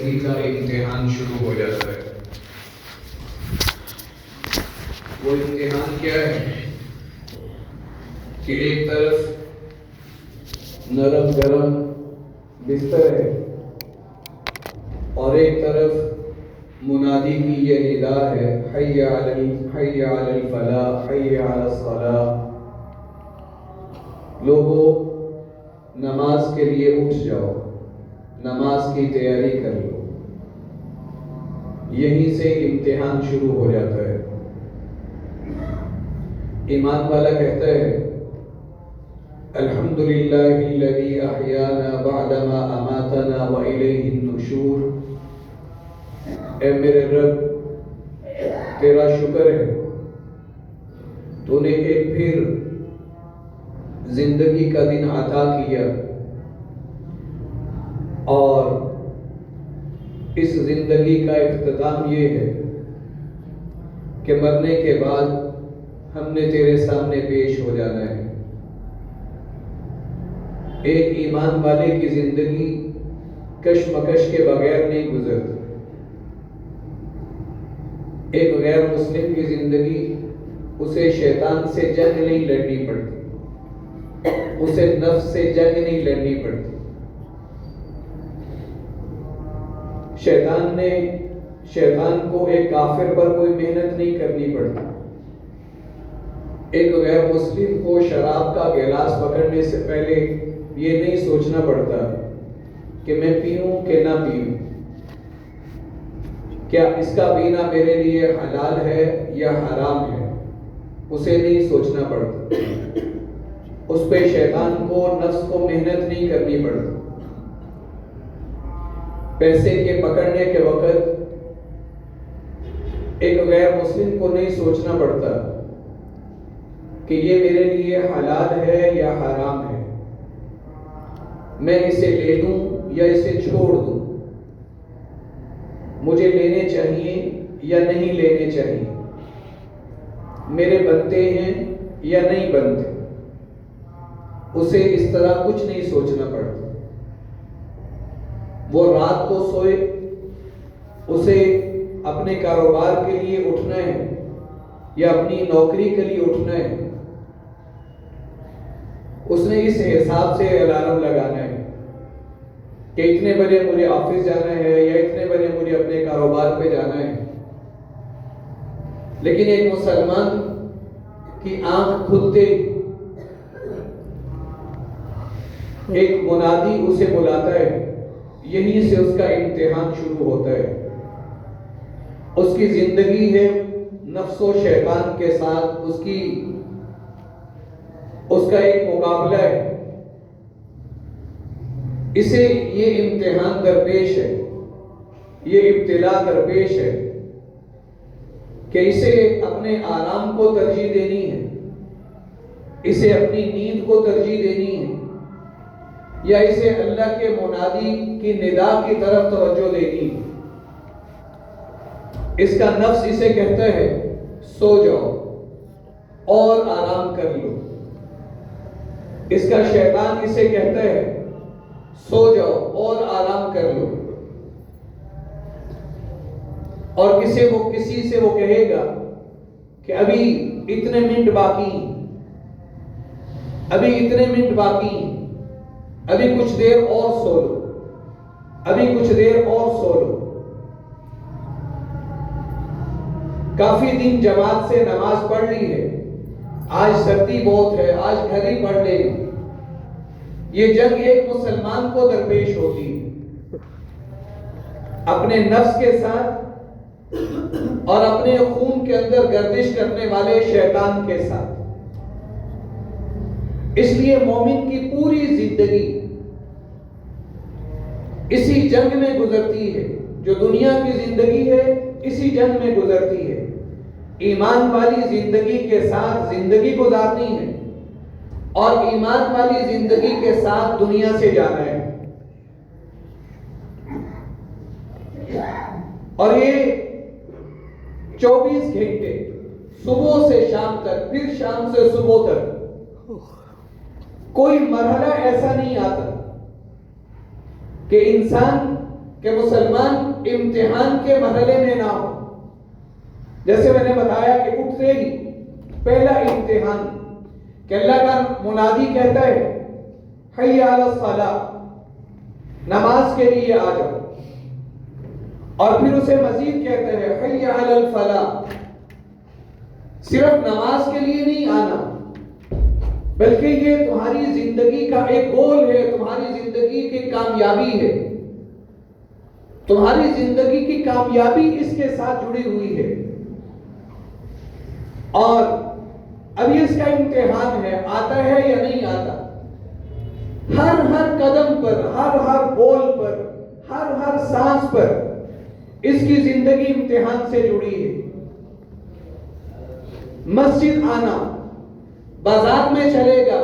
زندگی کا امتحان شروع ہو جاتا ہے۔ وہ امتحان کیا ہے کہ ایک طرف نرم گرم بستر ہے اور ایک طرف منادی کی یہ ندا ہے، حی علی الفلاح، حی علی الصلاح، لوگوں نماز کے لیے اٹھ جاؤ، نماز کی تیاری کر لو۔ یہیں سے امتحان شروع ہو جاتا ہے۔ ایمان والا کہتا ہے الحمدللہ الذی احیانا بعدما اماتنا والیہ النشور، اے میرے رب تیرا شکر ہے، تو نے ایک پھر زندگی کا دن عطا کیا اور اس زندگی کا اختتام یہ ہے کہ مرنے کے بعد ہم نے تیرے سامنے پیش ہو جانا ہے۔ ایک ایمان والے کی زندگی کشمکش کے بغیر نہیں گزرتی۔ ایک غیر مسلم کی زندگی اسے شیطان سے جنگ نہیں لڑنی پڑتی، اسے نفس سے جنگ نہیں لڑنی پڑتی۔ شیطان کو ایک کافر پر کوئی محنت نہیں کرنی پڑتی۔ ایک غیر مسلم کو شراب کا گلاس پکڑنے سے پہلے یہ نہیں سوچنا پڑتا کہ میں پیوں کہ نہ پیوں، کیا اس کا پینا میرے لیے حلال ہے یا حرام ہے، اسے نہیں سوچنا پڑتا۔ اس پہ شیطان کو، نفس کو محنت نہیں کرنی پڑتی۔ پیسے کے پکڑنے کے وقت ایک غیر مسلم کو نہیں سوچنا پڑتا کہ یہ میرے لیے حلال ہے یا حرام ہے، میں اسے لے لوں یا اسے چھوڑ دوں، مجھے لینے چاہیے یا نہیں لینے چاہیے، میرے بنتے ہیں یا نہیں بنتے، اسے اس طرح کچھ نہیں سوچنا پڑتا۔ وہ رات کو سوئے، اسے اپنے کاروبار کے لیے اٹھنا ہے یا اپنی نوکری کے لیے اٹھنا ہے، اس نے اس حساب سے الارم لگانا ہے کہ اتنے بجے مجھے آفس جانا ہے یا اتنے بجے مجھے اپنے کاروبار پہ جانا ہے۔ لیکن ایک مسلمان کی آنکھ کھلتے ایک منادی اسے بلاتا ہے، یہیں سے اس کا امتحان شروع ہوتا ہے۔ اس کی زندگی ہے نفس و شیطان کے ساتھ، اس کا ایک مقابلہ ہے۔ اسے یہ امتحان درپیش ہے، یہ ابتلا درپیش ہے کہ اسے اپنے آرام کو ترجیح دینی ہے، اسے اپنی نیند کو ترجیح دینی ہے، یا اسے اللہ کے منادی کی ندا کی طرف توجہ دینی ہے۔ اس کا نفس اسے کہتا ہے سو جاؤ اور آرام کر لو، اس کا شیطان اسے کہتا ہے سو جاؤ اور آرام کر لو، اور کسی سے وہ کہے گا کہ ابھی اتنے منٹ باقی، ابھی اتنے منٹ باقی، ابھی کچھ دیر اور سو لو، ابھی کچھ دیر اور سو لو۔ کافی دن جماعت سے نماز پڑھ لی ہے، آج سردی بہت ہے، آج گھر ہی پڑھ لے۔ یہ جنگ ایک مسلمان کو درپیش ہوتی ہے، اپنے نفس کے ساتھ اور اپنے خون کے اندر گردش کرنے والے شیطان کے ساتھ۔ اس لیے مومن کی پوری زندگی اسی جنگ میں گزرتی ہے، جو دنیا کی زندگی ہے اسی جنگ میں گزرتی ہے۔ ایمان والی زندگی کے ساتھ زندگی گزارنی ہے اور ایمان والی زندگی کے ساتھ دنیا سے جانا ہے۔ اور یہ 24 گھنٹے صبح سے شام تک، پھر شام سے صبح تک کوئی مرحلہ ایسا نہیں آتا کہ انسان کہ مسلمان امتحان کے مرحلے میں نہ ہو. جیسے میں نے بتایا کہ اٹھتے ہی پہلا امتحان کہ اللہ کا منادی کہتا ہے حی علی الصلاۃ، نماز کے لیے آ جاؤ، اور پھر اسے مزید کہتے ہیں حی علی الفلاح، صرف نماز کے لیے نہیں آنا بلکہ یہ تمہاری زندگی کا ایک گول ہے، تمہاری زندگی کی کامیابی ہے، تمہاری زندگی کی کامیابی اس کے ساتھ جڑی ہوئی ہے. اور ابھی اس کا امتحان ہے، آتا ہے یا نہیں آتا. ہر قدم پر، ہر بول پر، ہر سانس پر اس کی زندگی امتحان سے جڑی ہے. مسجد آنا، بازار میں چلے گا،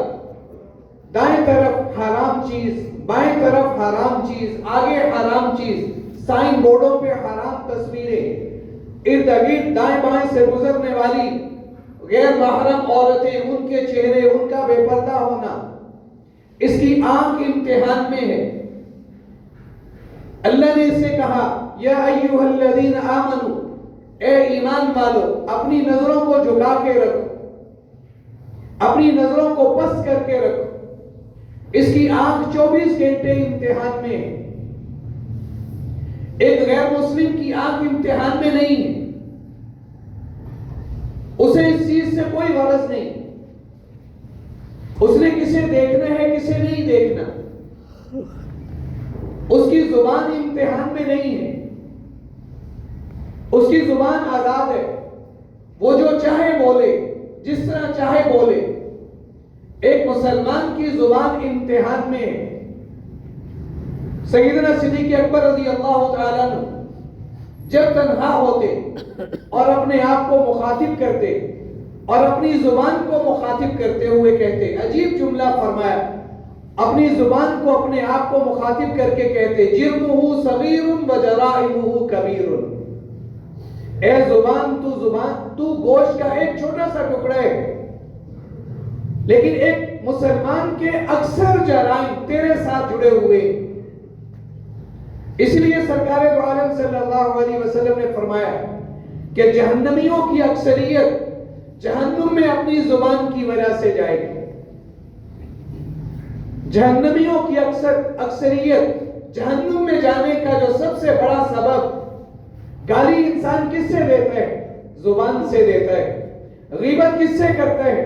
دائیں طرف حرام چیز، بائیں طرف حرام چیز، آگے حرام چیز، سائن بورڈوں پہ حرام تصویریں، ارد گرد دائیں بائیں سے گزرنے والی غیر محرم عورتیں، ان کے چہرے، ان کا بے پردہ ہونا، اس کی آنکھ امتحان میں ہے. اللہ نے اس سے کہا یا ایھا الذین آمنو، اے ایمان والو، اپنی نظروں کو جھکا کے رکھو، اپنی نظروں کو پس کر کے رکھو. اس کی آنکھ 24 گھنٹے امتحان میں ہے. ایک غیر مسلم کی آنکھ امتحان میں نہیں ہے، اسے اس چیز سے کوئی غرض نہیں، اس نے کسے دیکھنا ہے کسے نہیں دیکھنا. اس کی زبان امتحان میں نہیں ہے، اس کی زبان آزاد ہے، وہ جو چاہے بولے، جس طرح چاہے بولے. ایک مسلمان کی زبان امتحان میں ہے. سیدنا صدیق اکبر رضی اللہ تعالیٰ عنہ جب تنہا ہوتے اور اپنے آپ کو مخاطب کرتے اور اپنی زبان کو مخاطب کرتے ہوئے کہتے، عجیب جملہ فرمایا، اپنی زبان کو اپنے آپ کو مخاطب کر کے کہتے جرمہ صغیر و جرائمہ کبیر. اے زبان تو گوشت کا ایک چھوٹا سا ٹکڑا ہے، لیکن ایک مسلمان کے اکثر جرائم تیرے ساتھ جڑے ہوئے. اس لیے سرکار دو عالم صلی اللہ علیہ وسلم نے فرمایا کہ جہنمیوں کی اکثریت جہنم میں اپنی زبان کی وجہ سے جائے گی. جہنمیوں کی اکثریت جہنم میں جانے کا جو سب سے بڑا سبب، گالی انسان کس سے دیتا ہے؟ زبان سے دیتا ہے. غیبت کس سے کرتا ہے؟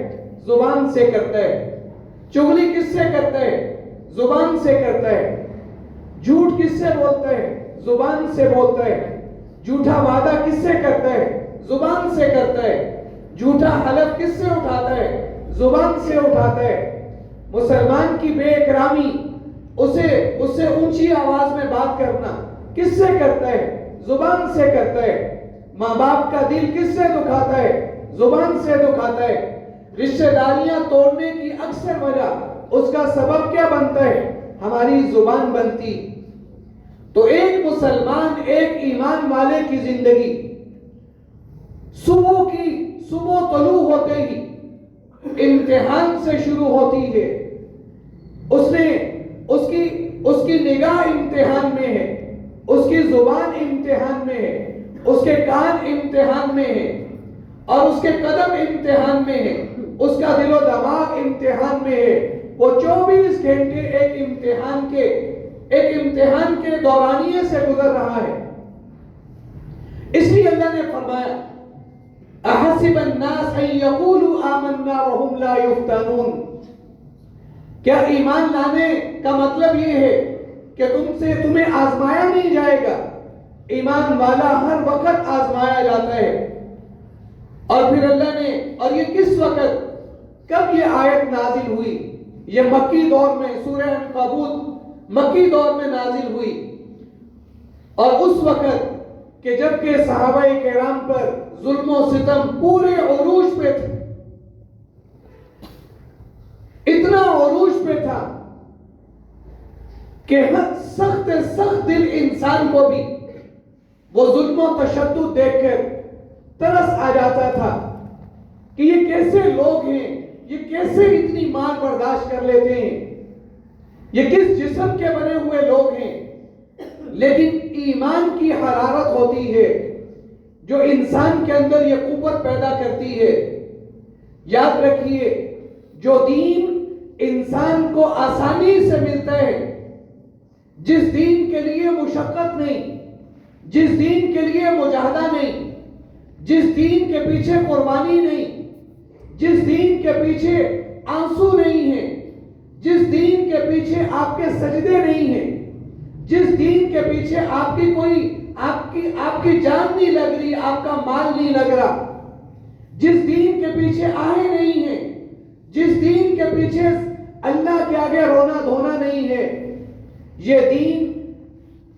زبان سے کرتا ہے. چغلی کس سے کرتا ہے؟ زبان سے کرتا ہے. جھوٹ کس سے بولتا ہے؟ زبان سے بولتا ہے. جھوٹا وعدہ کس سے کرتا ہے؟ زبان سے کرتا ہے. جھوٹا حلف کس سے اٹھاتا ہے؟ زبان سے اٹھاتا ہے. مسلمان کی بے اکرامی، اسے اونچی آواز میں بات کرنا کس سے کرتا ہے؟ زبان سے کرتا ہے. ماں باپ کا دل کس سے دکھاتا ہے؟ زبان سے دکھاتا ہے. رشتہ داریاں توڑنے کی اکثر وجہ، اس کا سبب کیا بنتا ہے؟ ہماری زبان بنتی. تو ایک مسلمان، ایک ایمان والے کی زندگی صبح طلوع ہوتے ہی امتحان سے شروع ہوتی ہے. اس کی نگاہ امتحان میں ہے، اس کی زبان امتحان میں ہے، اس کے کان امتحان میں ہے، اور اس کے قدم امتحان میں ہے، اس کا دل و دماغ امتحان میں ہے. وہ 24 گھنٹے ایک امتحان کے دورانیے سے گزر رہا ہے. اس لیے اللہ نے فرمایا احسب الناس ان یقولوا آمنا وهم لا یفتنون. کیا ایمان لانے کا مطلب یہ ہے کہ تمہیں آزمایا نہیں جائے گا؟ ایمان والا ہر وقت آزمایا جاتا ہے. اور پھر اللہ نے، اور یہ کس وقت، کب یہ آیت نازل ہوئی؟ یہ مکی دور میں، سورہ عنکبوت مکی دور میں نازل ہوئی. اور اس وقت کہ جب کہ صحابہ کرام پر ظلم و ستم پورے عروج پہ تھے، اتنا عروج پہ تھا کہ سخت دل انسان کو بھی وہ ظلم و تشدد دیکھ کر ترس آ جاتا تھا کہ یہ کیسے لوگ ہیں، یہ کیسے اتنی مار برداشت کر لیتے ہیں، یہ کس جسم کے بنے ہوئے لوگ ہیں. لیکن ایمان کی حرارت ہوتی ہے جو انسان کے اندر یہ قوت پیدا کرتی ہے. یاد رکھیے جو دین انسان کو آسانی سے ملتا ہے، جس دین کے لیے مشقت نہیں، جس دین کے لیے مجاہدہ نہیں، جس دین کے پیچھے قربانی نہیں، جس دین کے پیچھے آنسو نہیں ہے، جس دین کے پیچھے آپ کے سجدے نہیں ہیں، جس دین کے پیچھے آپ کی کوئی آپ کی جان نہیں لگ رہی، آپ کا مال نہیں لگ رہا، جس دین کے پیچھے آہیں نہیں ہیں، جس دین کے پیچھے اللہ کے آگے رونا دھونا نہیں ہے، یہ دین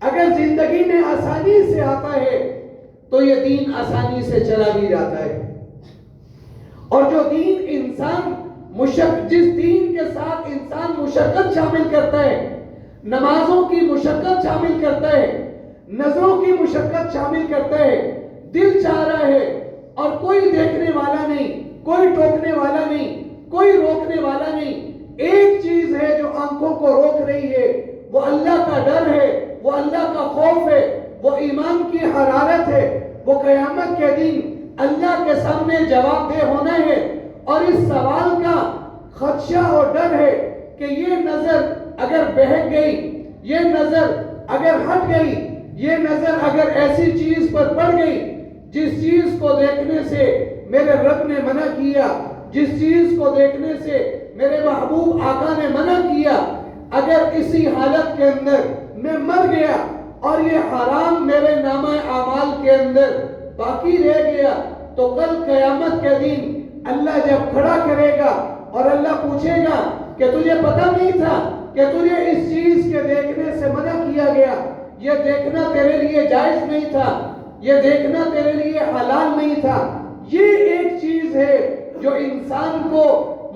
اگر زندگی میں آسانی سے آتا ہے تو یہ دین آسانی سے چلا بھی جاتا ہے. اور جو دین جس دین کے ساتھ انسان مشقت شامل کرتا ہے، نمازوں کی مشقت شامل کرتا ہے، نظروں کی مشقت شامل کرتا ہے، دل چاہ رہا ہے اور کوئی دیکھنے والا نہیں، کوئی ٹوکنے والا نہیں، کوئی روکنے والا نہیں، ایک چیز ہے جو آنکھوں کو روک رہی ہے، وہ اللہ کا ڈر ہے، وہ اللہ کا خوف ہے، وہ ایمان کی حرارت ہے، وہ قیامت کے دن اللہ کے سامنے جواب دہ ہونا ہے. اور اس سوال کا خدشہ اور ڈر ہے کہ یہ نظر اگر بہک گئی، یہ نظر اگر ہٹ گئی، یہ نظر اگر ایسی چیز پر پڑ گئی جس چیز کو دیکھنے سے میرے رب نے منع کیا، جس چیز کو دیکھنے سے میرے محبوب آقا نے منع کیا، اگر اسی حالت کے اندر میں مر گیا اور یہ حرام میرے نامہ اعمال کے اندر باقی رہ گیا، تو کل قیامت کے دن اللہ جب کھڑا کرے گا اور اللہ پوچھے گا کہ تجھے پتہ نہیں تھا کہ تجھے اس چیز کے دیکھنے سے منع کیا گیا، یہ دیکھنا تیرے لیے جائز نہیں تھا، یہ دیکھنا تیرے لیے حلال نہیں تھا. یہ ایک چیز ہے جو انسان کو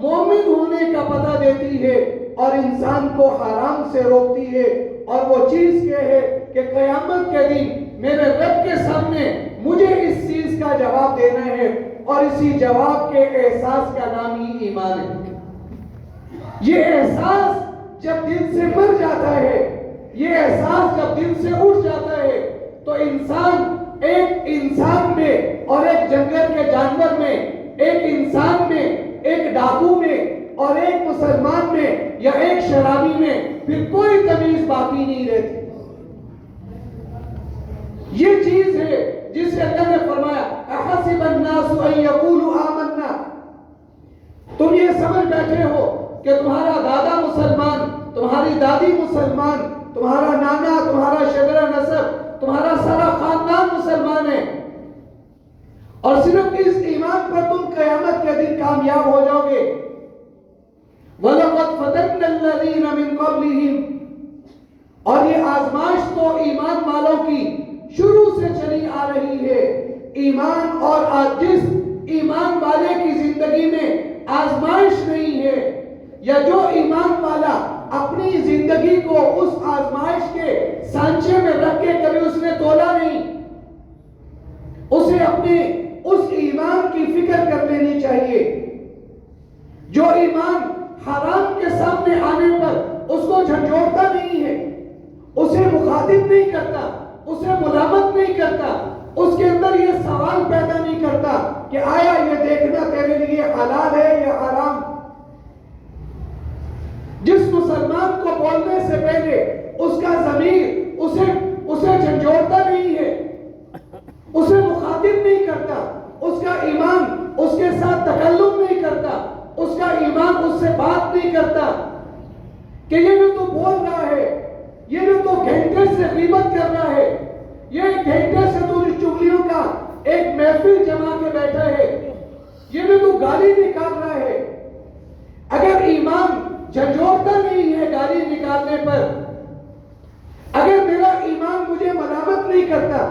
مومن ہونے کا پتہ دیتی ہے اور انسان کو حرام سے روکتی ہے. اور وہ چیز کیا ہے کہ قیامت کے دن میرے رب کے سامنے مجھے اس چیز کا جواب دینا ہے، اور اسی جواب کے احساس کا نام ہی ایمان ہے. یہ احساس جب دل سے مر جاتا ہے، یہ احساس جب دل سے اٹھ جاتا ہے، تو ایک انسان میں اور ایک جنگل کے جانور میں، ایک انسان میں، ایک ڈاکو میں اور ایک مسلمان میں یا ایک شرابی میں پھر کوئی تمیز باقی نہیں رہتی. یہ چیز ہے جس سے اللہ نے فرمایا احسب الناس ان یقولوا آمنا. تم یہ سمجھ بیٹھے ہو کہ تمہارا دادا مسلمان، تمہاری دادی مسلمان، تمہارا نانا، تمہارا شجرہ نسب، تمہارا سارا خاندان مسلمان ہے، اور صرف اس ایمان پر تم قیامت کے دن کامیاب ہو جاؤ گے. وَلَقَدْ فَتَنَّ الَّذِينَ مِن قَبْلِهِمْ. اور یہ آزمائش تو ایمان والوں کی شروع سے چلی آ رہی ہے. ایمان اور جس ایمان والے کی زندگی میں آزمائش نہیں ہے، یا جو ایمان والا اپنی زندگی کو اس آزمائش کے سانچے میں رکھ کے کبھی اس نے تولا نہیں، اسے اپنے اس ایمان کی فکر کر لینی چاہیے. جو ایمان حرام کے سامنے آنے پر اس کو جھنجھوڑتا نہیں ہے، اسے مخاطب نہیں کرتا، اسے ملامت نہیں کرتا، اس کے اندر یہ سوال پیدا نہیں کرتا کہ آیا یہ دیکھنا تیرے لیے حلال ہے یا حرام. جس مسلمان کو بولنے سے پہلے اس کا ضمیر اسے جھنجھوڑتا نہیں ہے، اسے مخاطب نہیں کرتا، اس کا ایمان اس کے ساتھ تکلم نہیں کرتا، اس کا ایمان اس سے بات نہیں کرتا کہ یہ جو تو بول رہا ہے، یہ جو تو گھنٹے سے غیبت کر رہا ہے، یہ ایک گھنٹے سے تو چغلیوں کا ایک محفل جما کے بیٹھا ہے، یہ جو تو گالی نکال رہا ہے. اگر ایمان جھنجھوڑتا نہیں ہے گالی نکالنے پر، اگر میرا ایمان مجھے ملامت نہیں کرتا،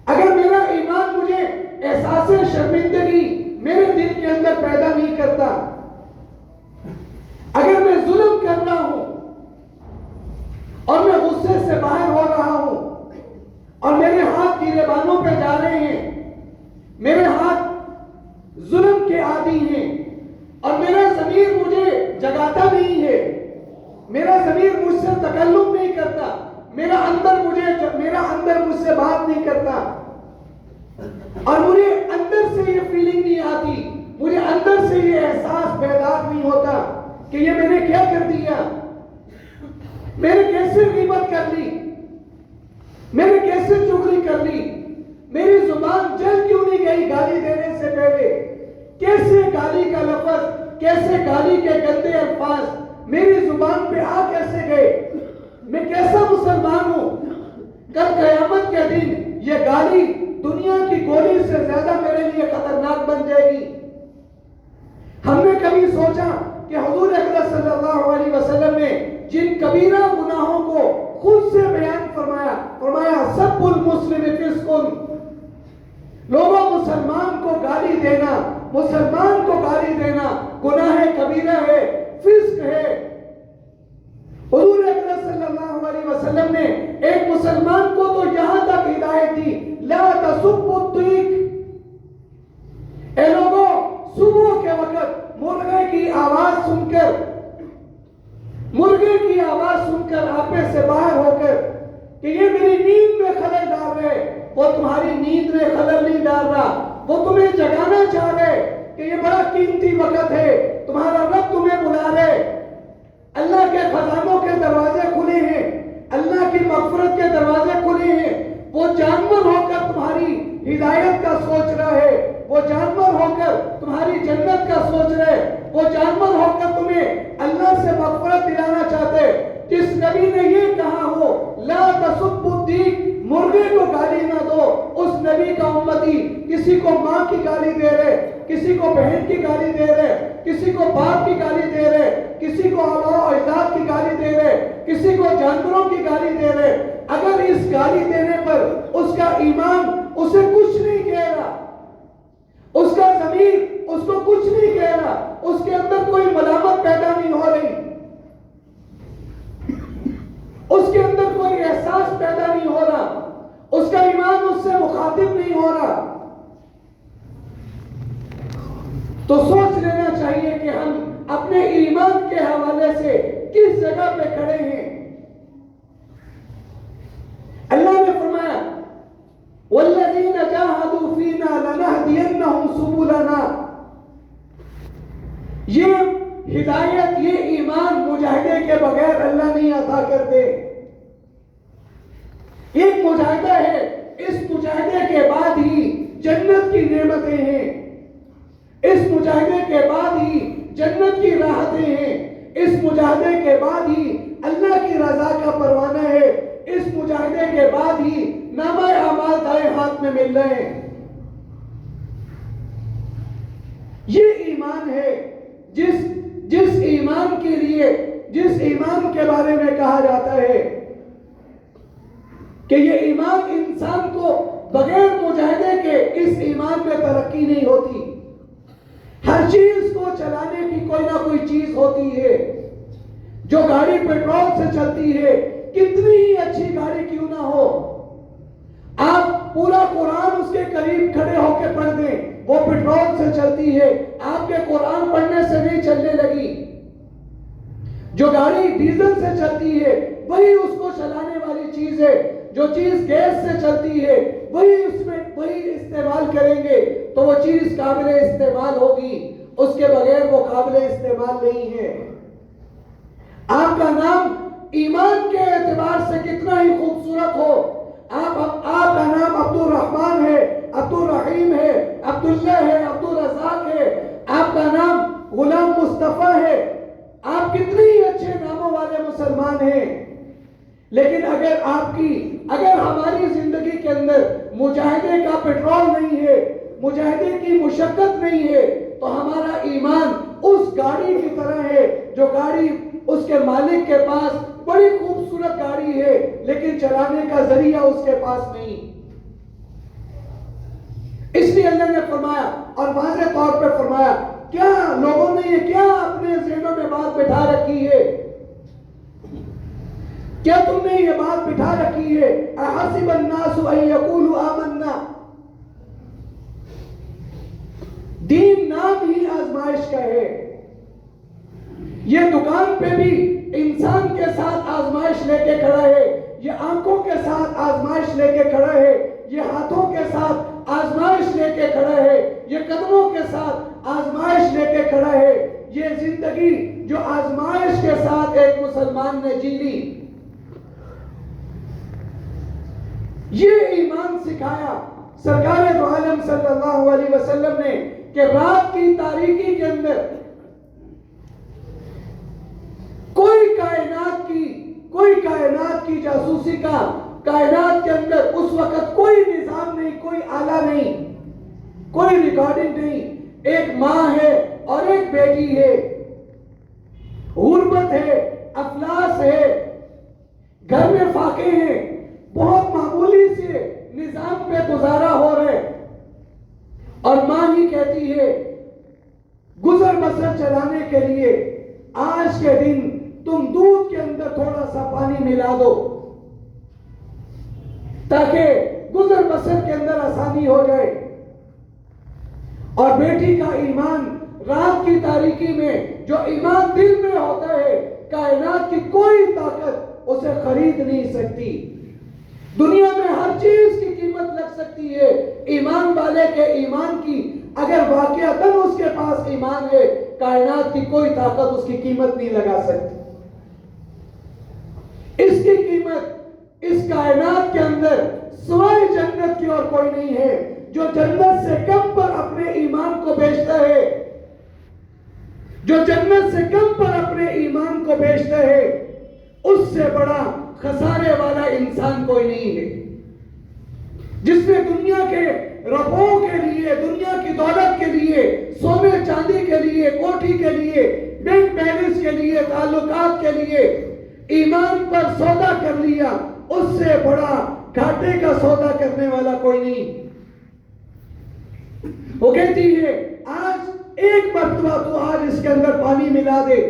اگر میرا ایمان مجھے احساس شرمندگی میرے دل کے اندر پیدا نہیں کرتا، اگر میں ظلم کر رہا ہوں اور میں غصے سے باہر ہو رہا ہوں اور میرے ہاتھ گریبانوں پہ جا رہے ہیں، میرے ہاتھ ظلم کے عادی ہیں، اور میرا ضمیر مجھے جگاتا نہیں ہے، میرا ضمیر مجھ سے تکلم نہیں کرتا، میرا اندر مجھ سے بات نہیں کرتا، اور مجھے اندر سے یہ فیلنگ نہیں آتی، مجھے اندر سے یہ احساس بیدار نہیں ہوتا کہ یہ میں نے کیا کر دیا، میں نے کیسے غیبت کر لی، میں نے کیسے چغلی کر لی، میری زبان جل کیوں نہیں گئی گالی دینے سے پہلے، کیسے گالی کا لفظ، کیسے گالی کے گندے الفاظ میری زبان پہ آ کیسے گئے، میں کیسا مسلمان ہوں۔ کل قیامت کے دن یہ گالی دنیا کی گولی سے زیادہ میرے لیے خطرناک بن جائے گی۔ ہم نے کبھی سوچا کہ حضور اکرم صلی اللہ علیہ وسلم نے جن کبیرہ گناہوں کو خود سے بیان فرمایا سب المسلم فسق، لوگوں مسلمان کو گالی دینا گناہ کبیرہ ہے، فسق ہے۔ حضور اکرم صلی اللہ علیہ وسلم نے ایک مسلمان کو تو یہاں تک ہدایت دی، لا تسبوا الطیق، اے لوگوں صبح کے وقت مرغے کی آواز سن کر آپے سے باہر ہو کر کہ یہ میری نیند میں خلل ڈال رہے، وہ تمہاری نیند میں خلل نہیں ڈال رہا، وہ تمہیں جگانا چاہ رہے کہ یہ بڑا قیمتی وقت ہے، تمہارا رب تمہیں بلا رہے، اللہ کے خزانوں کے دروازے کھلے ہیں، اللہ کی مغفرت کے دروازے کھلے ہیں، وہ جانور ہو کر تمہاری ہدایت کا سوچ رہا ہے، وہ جانور ہو کر تمہاری جنت کا سوچ رہے، وہ جانور ہو کر تمہیں اللہ سے مغفرت دلانا چاہتے۔ جس نبی نے یہ کہا ہو لا تسبوا الطیق، مرغے کو گالی نہ دو، اس نبی کا امتی کسی کو ماں کی گالی دے رہے، کسی کو بہن کی گالی دے رہے، کسی کو باپ کی گالی دے رہے، کسی کو آباء و اجداد کی گالی دے رہے، کسی کو جانوروں کی گالی دے رہے، اگر اس گالی دینے پر اس کا ایمان اسے کچھ نہیں کہہ رہا، اس کا ضمیر اس کو کچھ نہیں کہہ رہا، اس کے اندر کوئی ملامت پیدا نہیں ہو رہی، اس کے اندر کوئی احساس پیدا نہیں ہو رہا، اس کا ایمان اس سے مخاطب نہیں ہو رہا، تو سوچ لینا چاہیے کہ ہم اپنے ایمان کے حوالے سے کس جگہ پہ کھڑے ہیں۔ اللہ نے فرمایا وَالَّذِينَ جَاهَدُوا فِينَا لَنَهْدِيَنَّهُمْ سُبُلَنَا، یہ ہدایت، یہ ایمان مجاہدے کے بغیر اللہ نہیں عطا کرتے۔ ایک مجاہدہ ہے، اس مجاہدے کے بعد ہی جنت کی نعمتیں ہیں، اس مجاہدے کے بعد ہی جنت کی راحتیں ہیں، اس مجاہدے کے بعد ہی اللہ کی رضا کا پروانہ ہے، اس مجاہدے کے بعد ہی نامہ اعمال دائیں ہاتھ میں مل رہے ہیں۔ یہ ایمان ہے جس ایمان کے لیے، جس ایمان کے بارے میں کہا جاتا ہے کہ یہ ایمان انسان کو بغیر مجاہدے کے اس ایمان میں ترقی نہیں ہوتی۔ ہر چیز کو چلانے کی کوئی نہ کوئی چیز ہوتی ہے۔ جو گاڑی پیٹرول سے چلتی ہے، کتنی ہی اچھی گاڑی کیوں نہ ہو، آپ پورا قرآن اس کے قریب کھڑے ہو کے پڑھ دیں، وہ پیٹرول سے چلتی ہے، آپ کے قرآن پڑھنے سے نہیں چلنے لگی۔ جو گاڑی ڈیزل سے چلتی ہے وہی اس کو چلانے والی چیز ہے، جو چیز گیس سے چلتی ہے وہی استعمال کریں گے تو وہ چیز قابل استعمال ہوگی، اس کے بغیر وہ قابل استعمال نہیں ہے۔ آپ کا نام ایمان کے اعتبار سے کتنا ہی خوبصورت ہو، آپ کا نام عبد الرحمن ہے، عبد الرحیم ہے، عبداللہ ہے، عبد الرزاق ہے، آپ کا نام غلام مصطفیٰ ہے، آپ کتنے ہی اچھے ناموں والے مسلمان ہیں، لیکن اگر ہماری زندگی کے اندر مجاہدے کا پیٹرول نہیں ہے، مجاہدے کی مشقت نہیں ہے، تو ہمارا ایمان اس گاڑی کی طرح ہے جو گاڑی اس کے مالک کے پاس بڑی خوبصورت گاڑی ہے لیکن چلانے کا ذریعہ اس کے پاس نہیں۔ اس لیے اللہ نے فرمایا اور واضح طور پہ فرمایا، کیا لوگوں نے یہ کیا اپنے ذہنوں میں بات بٹھا رکھی ہے؟ کیا تم نے یہ بات بٹھا رکھی ہے احسب الناس ان یقولوا آمنا؟ دین نام ہی آزمائش کا ہے، یہ دکان پہ بھی انسان کے ساتھ آزمائش لے کے کھڑا ہے، یہ آزمائش لے کے کھڑا ہے، یہ ہاتھوں کے ساتھ آزمائش لے کے کھڑا ہے، یہ قدموں کے ساتھ آزمائش لے کے کھڑا ہے، یہ زندگی جو آزمائش کے ساتھ ایک مسلمان نے جی لی، یہ ایمان سکھایا سرکار دو عالم صلی اللہ علیہ وسلم نے کہ رات کی تاریکی کے اندر کوئی کائنات کی جاسوسی کا، کائنات کے اندر اس وقت کوئی نظام نہیں، کوئی آلہ نہیں، کوئی ریکارڈنگ نہیں، ایک ماں ہے اور ایک بیٹی ہے، غربت ہے، افلاس ہے، گھر میں فاقے ہیں، بہت معمولی سے نظام پہ گزارا ہو رہے، اور ماں ہی کہتی ہے گزر بسر چلانے کے لیے آج کے دن تم دودھ کے اندر تھوڑا سا پانی ملا دو تاکہ گزر بسر کے اندر آسانی ہو جائے۔ اور بیٹی کا ایمان رات کی تاریکی میں، جو ایمان دل میں ہوتا ہے، کائنات کی کوئی طاقت اسے خرید نہیں سکتی۔ دنیا میں ہر چیز کی قیمت لگ سکتی ہے، ایمان والے کے ایمان کی اگر واقعتاً اس کے پاس ایمان ہے، کائنات کی کوئی طاقت اس کی قیمت نہیں لگا سکتی۔ اس کی قیمت اس کائنات کے اندر سوائے جنت کی اور کوئی نہیں ہے۔ جو جنت سے کم پر اپنے ایمان کو بیچتا ہے، جو جنت سے کم پر اپنے ایمان کو بیچتا ہے، اس سے بڑا خسارے والا انسان کوئی نہیں ہے۔ جس نے دنیا کے رفعوں کے لیے، دنیا کی دولت کے لیے، سونے چاندی کے لیے، کوٹھی کے لیے، بینک بیلنس کے لیے، تعلقات کے لیے ایمان پر سودا کر لیا، اس سے بڑا گھاٹے کا سودا کرنے والا کوئی نہیں۔ وہ کہتی ہے آج ایک مرتبہ تو آج اس کے اندر پانی ملا دے،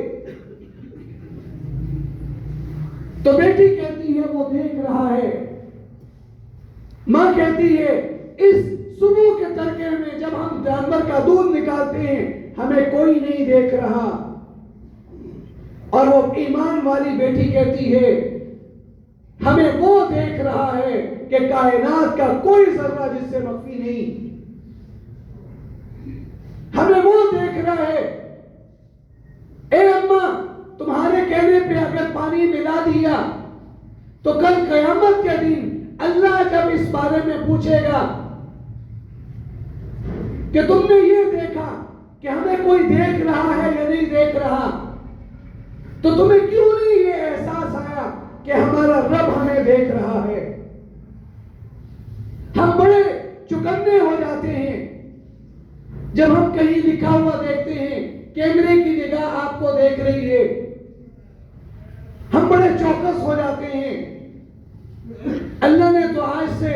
تو بیٹی کہتی ہے وہ دیکھ رہا ہے۔ ماں کہتی ہے اس صبح کے تڑکے میں جب ہم جانور کا دودھ نکالتے ہیں ہمیں کوئی نہیں دیکھ رہا، اور وہ ایمان والی بیٹی کہتی ہے ہمیں وہ دیکھ رہا ہے کہ کائنات کا کوئی ذرہ جس سے مخفی نہیں، ہمیں وہ دیکھ رہا ہے۔ اے اماں، تمہارے کہنے پہ اگر پانی ملا دیا تو کل قیامت کے دن اللہ جب اس بارے میں پوچھے گا کہ تم نے یہ دیکھا کہ ہمیں کوئی دیکھ رہا ہے یا نہیں دیکھ رہا، تو تمہیں کیوں نہیں یہ احساس آیا کہ ہمارا رب ہمیں دیکھ رہا ہے؟ ہم بڑے چکنے ہو جاتے ہیں جب ہم کہیں لکھا ہوا دیکھتے ہیں کیمرے کی نگاہ آپ کو دیکھ رہی ہے، ہم بڑے چوکس ہو جاتے ہیں۔ اللہ نے تو آج سے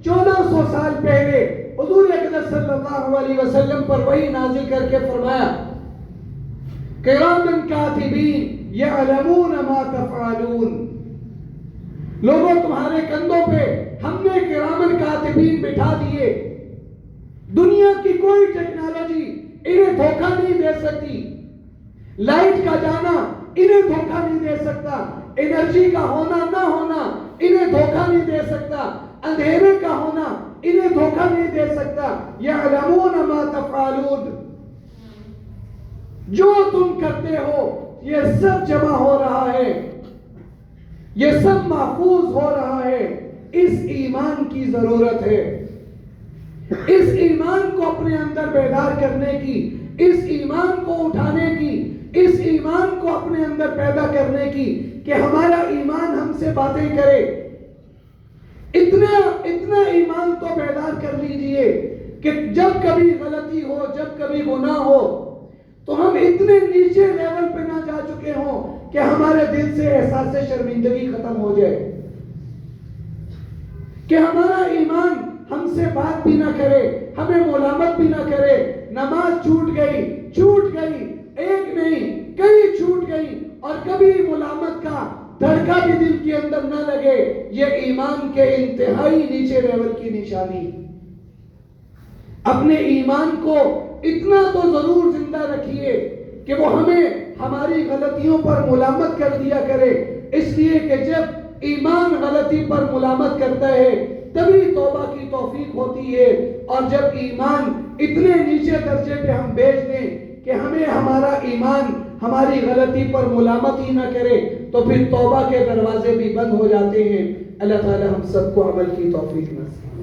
1400 سال پہلے حضور اقدس صلی اللہ علیہ وسلم پر وحی نازل کر کے فرمایا کراما کاتبین یعلمون ما تفعلون، لوگوں تمہارے کندھوں پہ ہم نے کرامن کاتبین بٹھا دیے۔ دنیا کی کوئی ٹیکنالوجی انہیں دھوکہ نہیں دے سکتی، لائٹ کا جانا انہیں دھوکہ نہیں دے سکتا، انرجی کا ہونا نہ ہونا انہیں دھوکہ نہیں دے سکتا، اندھیرے کا ہونا انہیں دھوکہ نہیں دے سکتا۔ یعلمون ما تفعلون، جو تم کرتے ہو یہ سب جمع ہو رہا ہے، یہ سب محفوظ ہو رہا ہے۔ اس ایمان کی ضرورت ہے، اس ایمان کو اپنے اندر بیدار کرنے کی، اس ایمان کو اٹھانے کی، اس ایمان کو اپنے اندر پیدا کرنے کی کہ ہمارا ایمان ہم سے باتیں کرے۔ اتنا ایمان تو بیدار کر لیجئے کہ جب کبھی غلطی ہو، جب کبھی گناہ ہو تو ہم اتنے نیچے لیول پہ نہ جا چکے ہوں کہ ہمارے دل سے احساس شرمندگی ختم ہو جائے، کہ ہمارا ایمان ہم سے بات بھی نہ کرے، ہمیں ملامت بھی نہ کرے۔ نماز چھوٹ گئی، ایک نہیں کئی چھوٹ گئی، اور کبھی ملامت کا دھڑکا بھی دل کے اندر نہ لگے، یہ ایمان کے انتہائی نیچے لیول کی نشانی۔ اپنے ایمان کو اتنا تو ضرور زندہ رکھیے کہ وہ ہمیں ہماری غلطیوں پر ملامت کر دیا کرے، اس لیے کہ جب ایمان غلطی پر ملامت کرتا ہے تبھی توبہ کی توفیق ہوتی ہے، اور جب ایمان اتنے نیچے درجے پہ ہم بیچ دیں کہ ہمیں ہمارا ایمان ہماری غلطی پر ملامت ہی نہ کرے تو پھر توبہ کے دروازے بھی بند ہو جاتے ہیں۔ اللہ تعالی ہم سب کو عمل کی توفیق نصیب